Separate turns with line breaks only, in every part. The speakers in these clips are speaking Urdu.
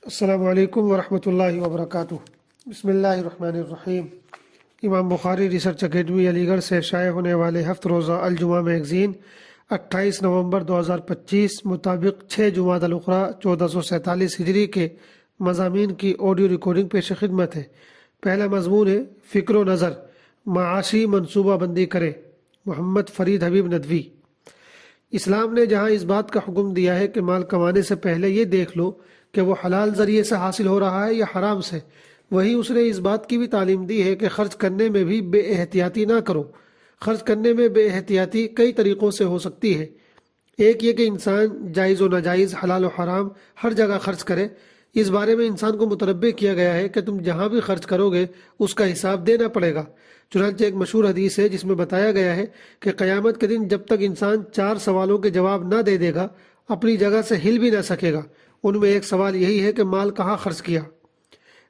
السلام علیکم ورحمۃ اللہ وبرکاتہ۔ بسم اللہ الرحمن الرحیم۔ امام بخاری ریسرچ اکیڈمی علی گڑھ سے شائع ہونے والے ہفت روزہ الجمعہ میگزین 28 نومبر 2025 مطابق 6 جمادی الاخری 1447 ہجری کے مضامین کی آڈیو ریکارڈنگ پیش خدمت ہے۔ پہلا مضمون ہے فکر و نظر، معاشی منصوبہ بندی کرے، محمد فرید حبیب ندوی۔ اسلام نے جہاں اس بات کا حکم دیا ہے کہ مال کمانے سے پہلے یہ دیکھ لو کہ وہ حلال ذریعے سے حاصل ہو رہا ہے یا حرام سے، وہیں اس نے اس بات کی بھی تعلیم دی ہے کہ خرچ کرنے میں بھی بے احتیاطی نہ کرو۔ خرچ کرنے میں بے احتیاطی کئی طریقوں سے ہو سکتی ہے۔ ایک یہ کہ انسان جائز و ناجائز، حلال و حرام ہر جگہ خرچ کرے۔ اس بارے میں انسان کو متنبہ کیا گیا ہے کہ تم جہاں بھی خرچ کرو گے اس کا حساب دینا پڑے گا۔ چنانچہ ایک مشہور حدیث ہے جس میں بتایا گیا ہے کہ قیامت کے دن جب تک انسان 4 سوالوں کے جواب نہ دے گا اپنی جگہ سے ہل بھی نہ سکے گا۔ ان میں ایک سوال یہی ہے کہ مال کہاں خرچ کیا۔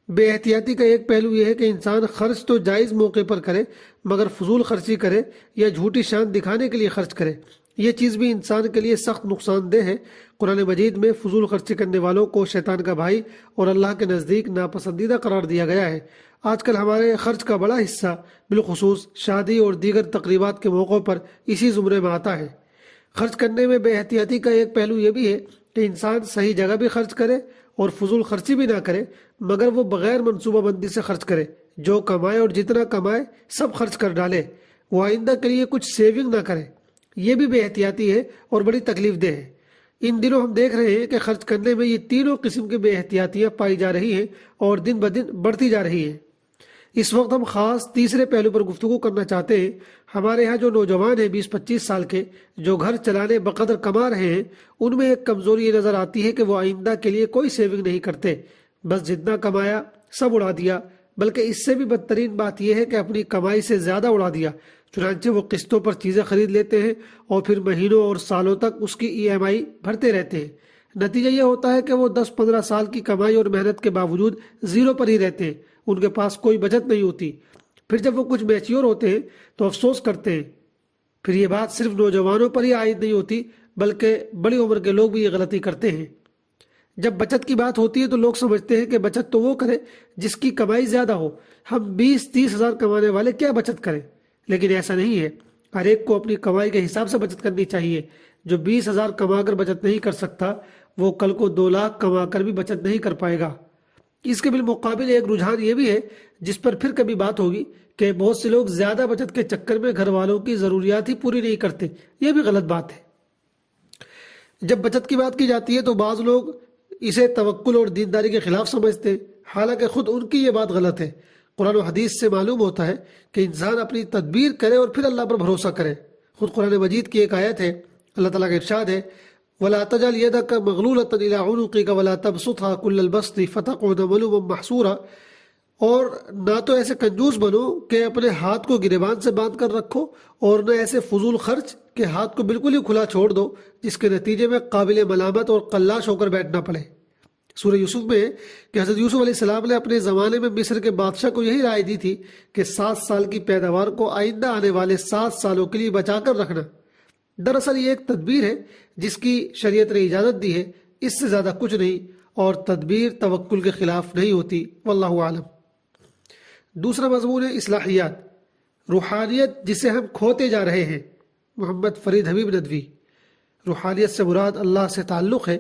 بے احتیاطی کا ایک پہلو یہ ہے کہ انسان خرچ تو جائز موقع پر کرے مگر فضول خرچی کرے یا جھوٹی شان دکھانے کے لیے خرچ کرے۔ یہ چیز بھی انسان کے لیے سخت نقصان دہ ہے۔ قرآن مجید میں فضول خرچی کرنے والوں کو شیطان کا بھائی اور اللہ کے نزدیک ناپسندیدہ قرار دیا گیا ہے۔ آج کل ہمارے خرچ کا بڑا حصہ بالخصوص شادی اور دیگر تقریبات کے موقعوں پر اسی زمرے میں آتا ہے۔ خرچ کرنے میں بے احتیاطی کا ایک پہلو یہ بھی ہے کہ انسان صحیح جگہ بھی خرچ کرے اور فضول خرچی بھی نہ کرے مگر وہ بغیر منصوبہ بندی سے خرچ کرے۔ جو کمائے اور جتنا کمائے سب خرچ کر ڈالے، وہ آئندہ کے لیے کچھ سیونگ نہ کرے۔ یہ بھی بے احتیاطی ہے اور بڑی تکلیف دہ ہے۔ ان دنوں ہم دیکھ رہے ہیں کہ خرچ کرنے میں یہ تینوں قسم کی بے احتیاطیاں پائی جا رہی ہیں اور دن بدن بڑھتی جا رہی ہیں۔ اس وقت ہم خاص تیسرے پہلو پر گفتگو کرنا چاہتے ہیں۔ ہمارے ہاں جو نوجوان ہیں 20-25 سال کے جو گھر چلانے بقدر کما رہے ہیں، ان میں ایک کمزوری یہ نظر آتی ہے کہ وہ آئندہ کے لیے کوئی سیونگ نہیں کرتے، بس جتنا کمایا سب اڑا دیا۔ بلکہ اس سے بھی بدترین بات یہ ہے کہ اپنی کمائی سے زیادہ اڑا دیا۔ چنانچہ وہ قسطوں پر چیزیں خرید لیتے ہیں اور پھر مہینوں اور سالوں تک اس کی EMI بھرتے رہتے ہیں۔ نتیجہ یہ ہوتا ہے کہ وہ 10-15 سال کی کمائی اور محنت کے باوجود زیرو پر ہی رہتے ہیں۔ ان کے پاس کوئی بچت نہیں ہوتی۔ پھر جب وہ کچھ میچیور ہوتے ہیں تو افسوس کرتے ہیں۔ پھر یہ بات صرف نوجوانوں پر ہی عائد نہیں ہوتی بلکہ بڑی عمر کے لوگ بھی یہ غلطی کرتے ہیں۔ جب بچت کی بات ہوتی ہے تو لوگ سمجھتے ہیں کہ بچت تو وہ کرے جس کی کمائی زیادہ ہو۔ ہم 20-30 ہزار کمانے والے کیا بچت کریں؟ لیکن ایسا نہیں ہے۔ ہر ایک کو اپنی کمائی کے حساب سے بچت کرنی چاہیے۔ جو 20 ہزار کما کر بچت نہیں کر سکتا وہ کل کو 2 لاکھ کما کر بھی بچت نہیں کر پائے گا۔ اس کے بالمقابل ایک رجحان یہ بھی ہے جس پر پھر کبھی بات ہوگی کہ بہت سے لوگ زیادہ بچت کے چکر میں گھر والوں کی ضروریات ہی پوری نہیں کرتے۔ یہ بھی غلط بات ہے۔ جب بچت کی بات کی جاتی ہے تو بعض لوگ اسے توکل اور دینداری کے خلاف سمجھتے ہیں، حالانکہ خود ان کی یہ بات غلط ہے۔ قرآن و حدیث سے معلوم ہوتا ہے کہ انسان اپنی تدبیر کرے اور پھر اللہ پر بھروسہ کرے۔ خود قرآن مجید کی ایک آیت ہے، اللہ تعالیٰ کا ارشاد ہے وَلَا تَجْعَلْ يَدَكَ مَغْلُولَةً إِلَىٰ عُنُقِكَ وَلَا تَبْسُطْهَا كُلَّ الْبَسْطِ فَتَقْعُدَ مَلُومًا مَحْسُورًا۔ اور نہ تو ایسے کنجوس بنو کہ اپنے ہاتھ کو گریبان سے باندھ کر رکھو اور نہ ایسے فضول خرچ کہ ہاتھ کو بالکل ہی کھلا چھوڑ دو جس کے نتیجے میں قابل ملامت اور قلاش ہو کر بیٹھنا پڑے۔ سورہ یوسف میں ہے کہ حضرت یوسف علیہ السلام نے اپنے زمانے میں مصر کے بادشاہ کو یہی رائے دی تھی کہ 7 سال کی پیداوار کو آئندہ آنے والے 7 سالوں کے لیے بچا کر رکھنا۔ دراصل یہ ایک تدبیر ہے جس کی شریعت نے اجازت دی ہے، اس سے زیادہ کچھ نہیں، اور تدبیر توکل کے خلاف نہیں ہوتی۔ واللہ عالم۔ دوسرا مضمون ہے اصلاحیات، روحانیت جسے ہم کھوتے جا رہے ہیں، محمد فرید حبیب ندوی۔ روحانیت سے مراد اللہ سے تعلق ہے۔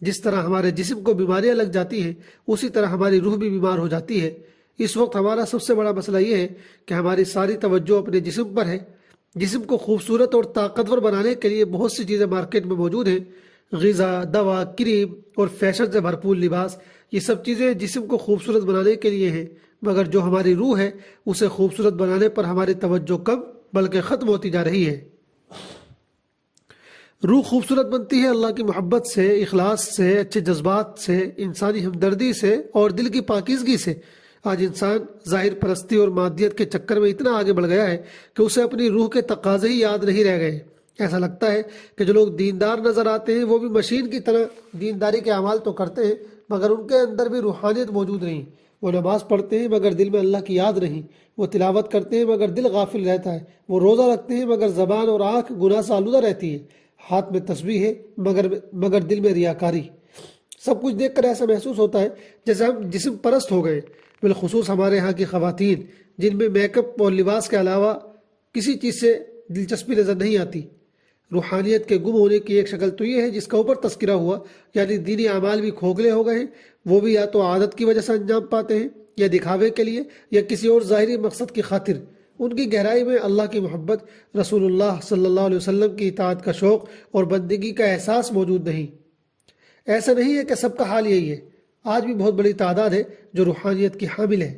جس طرح ہمارے جسم کو بیماریاں لگ جاتی ہیں اسی طرح ہماری روح بھی بیمار ہو جاتی ہے۔ اس وقت ہمارا سب سے بڑا مسئلہ یہ ہے کہ ہماری ساری توجہ اپنے جسم پر ہے۔ جسم کو خوبصورت اور طاقتور بنانے کے لیے بہت سی چیزیں مارکیٹ میں موجود ہیں، غذا، دوا، کریم اور فیشن سے بھرپور لباس۔ یہ سب چیزیں جسم کو خوبصورت بنانے کے لیے ہیں، مگر جو ہماری روح ہے اسے خوبصورت بنانے پر ہماری توجہ کم بلکہ ختم ہوتی جا رہی ہے۔ روح خوبصورت بنتی ہے اللہ کی محبت سے، اخلاص سے، اچھے جذبات سے، انسانی ہمدردی سے اور دل کی پاکیزگی سے۔ آج انسان ظاہر پرستی اور مادیت کے چکر میں اتنا آگے بڑھ گیا ہے کہ اسے اپنی روح کے تقاضے ہی یاد نہیں رہ گئے۔ ایسا لگتا ہے کہ جو لوگ دیندار نظر آتے ہیں وہ بھی مشین کی طرح دینداری کے اعمال تو کرتے ہیں مگر ان کے اندر بھی روحانیت موجود نہیں۔ وہ نماز پڑھتے ہیں مگر دل میں اللہ کی یاد نہیں، وہ تلاوت کرتے ہیں مگر دل غافل رہتا ہے، وہ روزہ رکھتے ہیں مگر زبان اور آنکھ گناہ سے آلودہ رہتی ہے، ہاتھ میں تسبیح ہے مگر دل میں ریاکاری۔ سب کچھ دیکھ کر ایسا محسوس ہوتا ہے جیسے ہم جسم پرست ہو گئے، بالخصوص ہمارے ہاں کی خواتین جن میں میک اپ اور لباس کے علاوہ کسی چیز سے دلچسپی نظر نہیں آتی۔ روحانیت کے گم ہونے کی ایک شکل تو یہ ہے جس کا اوپر تذکرہ ہوا، یعنی دینی اعمال بھی کھوکھلے ہو گئے ہیں، وہ بھی یا تو عادت کی وجہ سے انجام پاتے ہیں یا دکھاوے کے لیے یا کسی اور ظاہری مقصد کی خاطر۔ ان کی گہرائی میں اللہ کی محبت، رسول اللہ صلی اللہ علیہ وسلم کی اطاعت کا شوق اور بندگی کا احساس موجود نہیں۔ ایسا نہیں ہے کہ سب کا حال یہی ہے، آج بھی بہت بڑی تعداد ہے جو روحانیت کی حامل ہے۔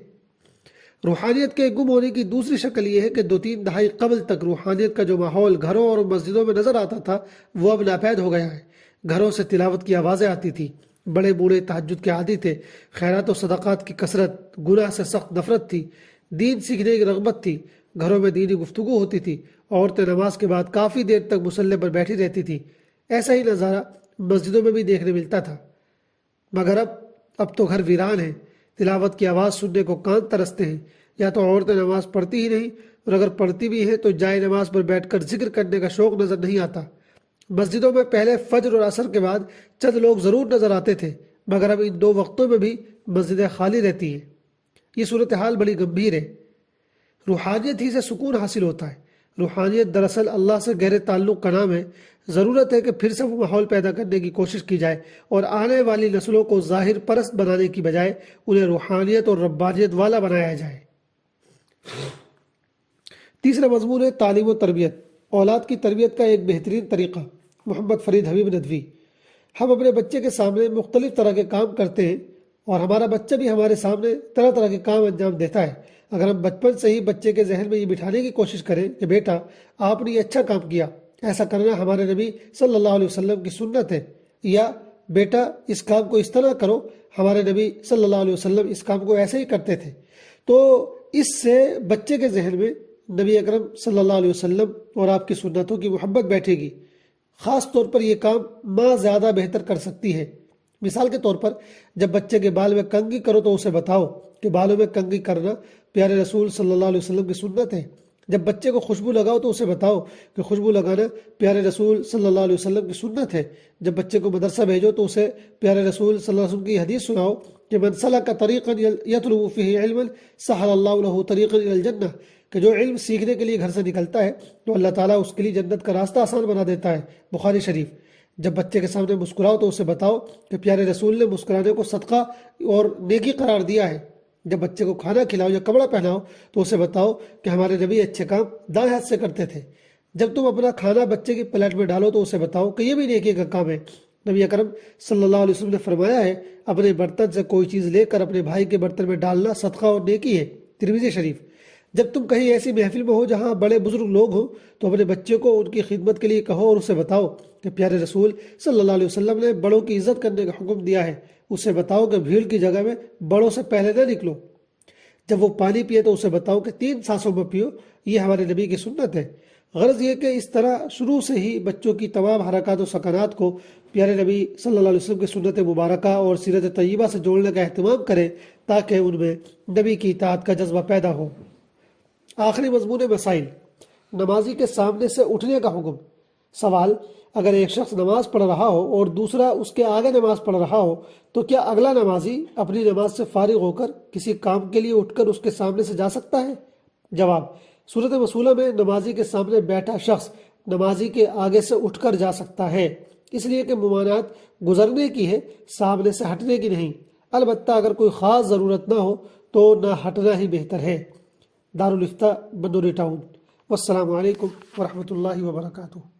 روحانیت کے گم ہونے کی دوسری شکل یہ ہے کہ 2-3 دہائی قبل تک روحانیت کا جو ماحول گھروں اور مسجدوں میں نظر آتا تھا وہ اب ناپید ہو گیا ہے۔ گھروں سے تلاوت کی آوازیں آتی تھی، بڑے بوڑھے تہجد کے عادی تھے، خیرات و صدقات کی کثرت، گناہ سے سخت نفرت تھی، دین سیکھنے کی رغبت تھی، گھروں میں دینی گفتگو ہوتی تھی، عورتیں نماز کے بعد کافی دیر تک مصلی پر بیٹھی رہتی تھی۔ ایسا ہی نظارہ مسجدوں میں بھی دیکھنے ملتا تھا، مگر اب تو گھر ویران ہیں۔ تلاوت کی آواز سننے کو کان ترستے ہیں۔ یا تو عورتیں نماز پڑھتی ہی نہیں، اور اگر پڑھتی بھی ہیں تو جائے نماز پر بیٹھ کر ذکر کرنے کا شوق نظر نہیں آتا۔ مسجدوں میں پہلے فجر اور عصر کے بعد چند لوگ ضرور نظر آتے تھے، مگر اب ان 2 وقتوں میں بھی مسجدیں خالی رہتی ہیں۔ یہ صورتحال بڑی گمبھیر ہے۔ روحانیت ہی سے سکون حاصل ہوتا ہے۔ روحانیت دراصل اللہ سے گہرے تعلق کا نام ہے۔ ضرورت ہے کہ پھر سے وہ ماحول پیدا کرنے کی کوشش کی جائے اور آنے والی نسلوں کو ظاہر پرست بنانے کی بجائے انہیں روحانیت اور ربانیت والا بنایا جائے۔ تیسرا مضمون ہے تعلیم و تربیت، اولاد کی تربیت کا ایک بہترین طریقہ۔ محمد فرید حبیب ندوی۔ ہم اپنے بچے کے سامنے مختلف طرح کے کام کرتے ہیں اور ہمارا بچہ بھی ہمارے سامنے طرح طرح کے کام انجام دیتا ہے۔ اگر ہم بچپن سے ہی بچے کے ذہن میں یہ بٹھانے کی کوشش کریں کہ بیٹا آپ نے یہ اچھا کام کیا، ایسا کرنا ہمارے نبی صلی اللہ علیہ وسلم کی سنت ہے، یا بیٹا اس کام کو اس طرح کرو، ہمارے نبی صلی اللہ علیہ وسلم اس کام کو ایسے ہی کرتے تھے، تو اس سے بچے کے ذہن میں نبی اکرم صلی اللہ علیہ وسلم اور آپ کی سنتوں کی محبت بیٹھے گی۔ خاص طور پر یہ کام ماں زیادہ بہتر کر سکتی ہے۔ مثال کے طور پر جب بچے کے بال میں کنگھی کرو تو اسے بتاؤ کہ بالوں میں کنگھی کرنا پیارے رسول صلی اللہ علیہ وسلم کی سنت ہے۔ جب بچے کو خوشبو لگاؤ تو اسے بتاؤ کہ خوشبو لگانا پیارے رسول صلی اللہ علیہ وسلم کی سنت ہے۔ جب بچے کو مدرسہ بھیجو تو اسے پیارے رسول صلی اللہ علیہ وسلم کی حدیث سناؤ کہ من سلک طریقا یطلب فیہ علما سہل اللہ لہ طریقا الی الجنہ، کہ جو علم سیکھنے کے لیے گھر سے نکلتا ہے تو اللہ تعالیٰ اس کے لیے جنت کا راستہ آسان بنا دیتا ہے۔ بخاری شریف۔ جب بچے کے سامنے مسکراؤ تو اسے بتاؤ کہ پیارے رسول نے مسکرانے کو صدقہ اور نیکی قرار دیا ہے۔ جب بچے کو کھانا کھلاؤ یا کپڑا پہناؤ تو اسے بتاؤ کہ ہمارے نبی اچھے کام دائیں ہاتھ سے کرتے تھے۔ جب تم اپنا کھانا بچے کی پلیٹ میں ڈالو تو اسے بتاؤ کہ یہ بھی نیکی کا کام ہے۔ نبی اکرم صلی اللہ علیہ وسلم نے فرمایا ہے اپنے برتن سے کوئی چیز لے کر اپنے بھائی کے برتن میں ڈالنا صدقہ اور نیکی ہے۔ ترمذی شریف۔ جب تم کہیں ایسی محفل میں ہو جہاں بڑے بزرگ لوگ ہوں تو اپنے بچے کو ان کی خدمت کے لیے کہو اور اسے بتاؤ کہ پیارے رسول صلی اللہ علیہ وسلم نے بڑوں کی عزت کرنے کا حکم دیا ہے۔ اسے بتاؤ کہ بھیڑ کی جگہ میں بڑوں سے پہلے نہ نکلو۔ جب وہ پانی پیے تو اسے بتاؤ کہ 3 سانسوں میں پیو، یہ ہمارے نبی کی سنت ہے۔ غرض یہ کہ اس طرح شروع سے ہی بچوں کی تمام حرکات و سکنات کو پیارے نبی صلی اللہ علیہ وسلم کی سنت مبارکہ اور سیرت طیبہ سے جوڑنے کا اہتمام کریں تاکہ ان میں نبی کی اطاعت کا جذبہ پیدا ہو۔ آخری مضمون مسائل، نمازی کے سامنے سے اٹھنے کا حکم۔ سوال: اگر ایک شخص نماز پڑھ رہا ہو اور دوسرا اس کے آگے نماز پڑھ رہا ہو تو کیا اگلا نمازی اپنی نماز سے فارغ ہو کر کسی کام کے لیے اٹھ کر اس کے سامنے سے جا سکتا ہے؟ جواب: صورت مصولہ میں نمازی کے سامنے بیٹھا شخص نمازی کے آگے سے اٹھ کر جا سکتا ہے، اس لیے کہ ممانعت گزرنے کی ہے، سامنے سے ہٹنے کی نہیں۔ البتہ اگر کوئی خاص ضرورت نہ ہو تو نہ ہٹنا ہی بہتر ہے۔ دارالافتاء بنوری ٹاؤن۔ والسلام علیکم ورحمۃ اللہ وبرکاتہ۔